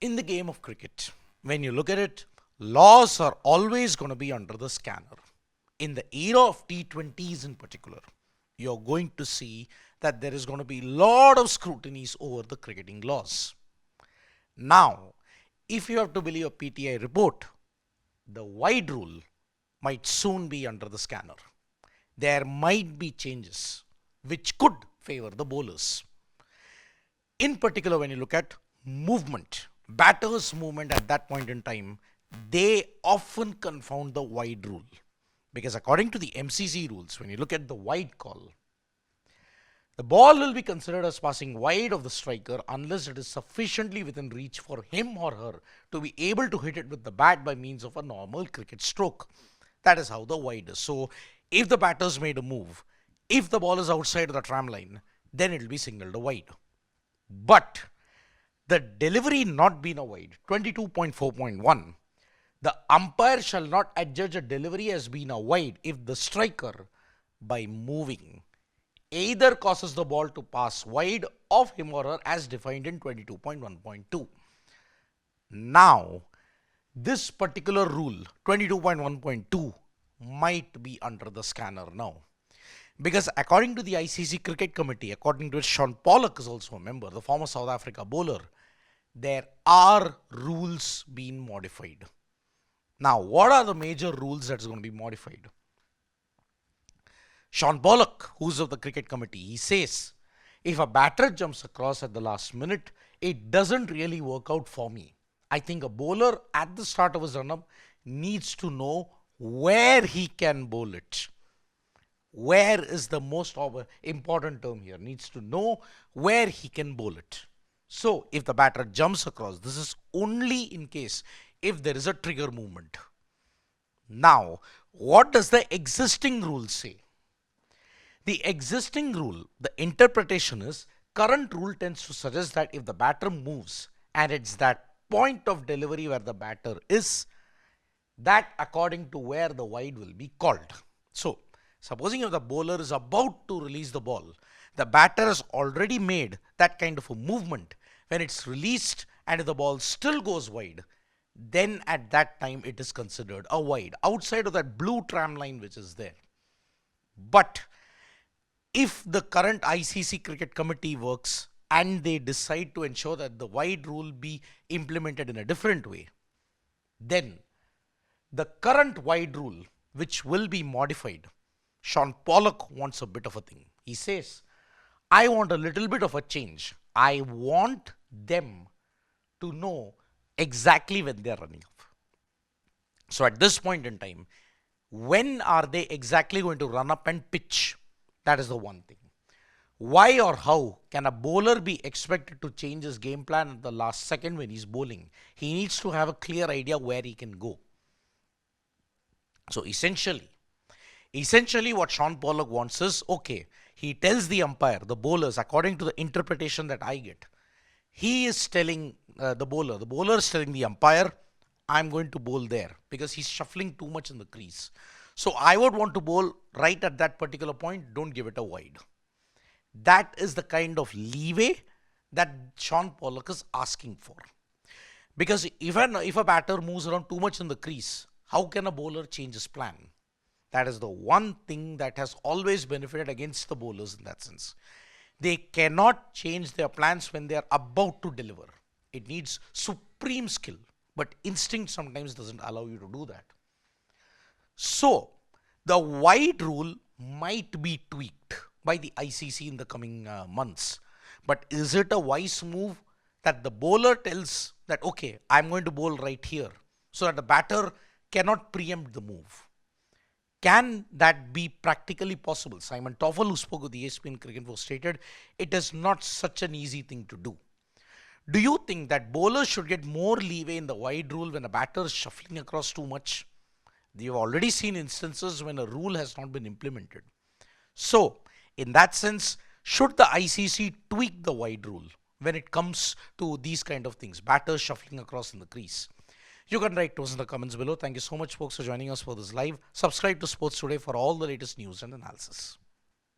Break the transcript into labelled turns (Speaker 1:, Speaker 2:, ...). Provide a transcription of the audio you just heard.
Speaker 1: in the game of cricket, when you look at it, laws are always going to be under the scanner. In the era of T20s in particular, you're going to see that there is going to be a lot of scrutinies over the cricketing laws. Now, if you have to believe a PTI report, the wide rule might soon be under the scanner. There might be changes which could favor the bowlers. In particular, when you look at movement, batters' movement at that point in time, they often confound the wide rule. Because according to the MCC rules, when you look at the wide call, the ball will be considered as passing wide of the striker unless it is sufficiently within reach for him or her to be able to hit it with the bat by means of a normal cricket stroke. That is how the wide is. So, if the batter's made a move, if the ball is outside of the tram line, then it will be signaled a wide. But the delivery not being a wide, 22.4.1, the umpire shall not adjudge a delivery as being a wide if the striker, by moving, either causes the ball to pass wide of him or her as defined in 22.1.2. Now, this particular rule, 22.1.2, might be under the scanner now. Because according to the ICC Cricket Committee, according to which Shaun Pollock is also a member, the former South Africa bowler, there are rules being modified. Now, what are the major rules that's going to be modified? Shaun Pollock, who's of the Cricket Committee, he says, if a batter jumps across at the last minute, it doesn't really work out for me. I think a bowler at the start of his run-up needs to know where he can bowl it. Where is the most important term here? Needs to know where he can bowl it. So, if the batter jumps across, this is only in case if there is a trigger movement. Now, what does the existing rule say? The existing rule, the interpretation is, current rule tends to suggest that if the batter moves and it's that point of delivery where the batter is, that according to where the wide will be called. So, supposing if the bowler is about to release the ball, the batter has already made that kind of a movement. When it's released and if the ball still goes wide, then at that time it is considered a wide, outside of that blue tram line which is there. But if the current ICC Cricket Committee works and they decide to ensure that the wide rule be implemented in a different way, then the current wide rule, which will be modified, Shaun Pollock wants a bit of a thing. He says, I want a little bit of a change. I want them to know exactly when they're running up. So at this point in time, when are they exactly going to run up and pitch? That is the one thing. Why or how can a bowler be expected to change his game plan at the last second when he's bowling? He needs to have a clear idea where he can go. So essentially what Shaun Pollock wants is, okay, he tells the umpire, the bowlers, according to the interpretation that I get, he is telling the bowler is telling the umpire, I'm going to bowl there because he's shuffling too much in the crease. So I would want to bowl right at that particular point, don't give it a wide. That is the kind of leeway that Shaun Pollock is asking for. Because if a batter moves around too much in the crease, how can a bowler change his plan? That is the one thing that has always benefited against the bowlers in that sense. They cannot change their plans when they are about to deliver. It needs supreme skill, but instinct sometimes doesn't allow you to do that. So, the wide rule might be tweaked by the ICC in the coming months. But is it a wise move that the bowler tells that, okay, I'm going to bowl right here, so that the batter cannot preempt the move? Can that be practically possible? Simon Toffel, who spoke with the ESPN Cricket Info, stated it is not such an easy thing to do. Do you think that bowlers should get more leeway in the wide rule when a batter is shuffling across too much? You've already seen instances when a rule has not been implemented. So, in that sense, should the ICC tweak the wide rule when it comes to these kind of things, batters shuffling across in the crease? You can write to us in the comments below. Thank you so much, folks, for joining us for this live. Subscribe to Sports Today for all the latest news and analysis.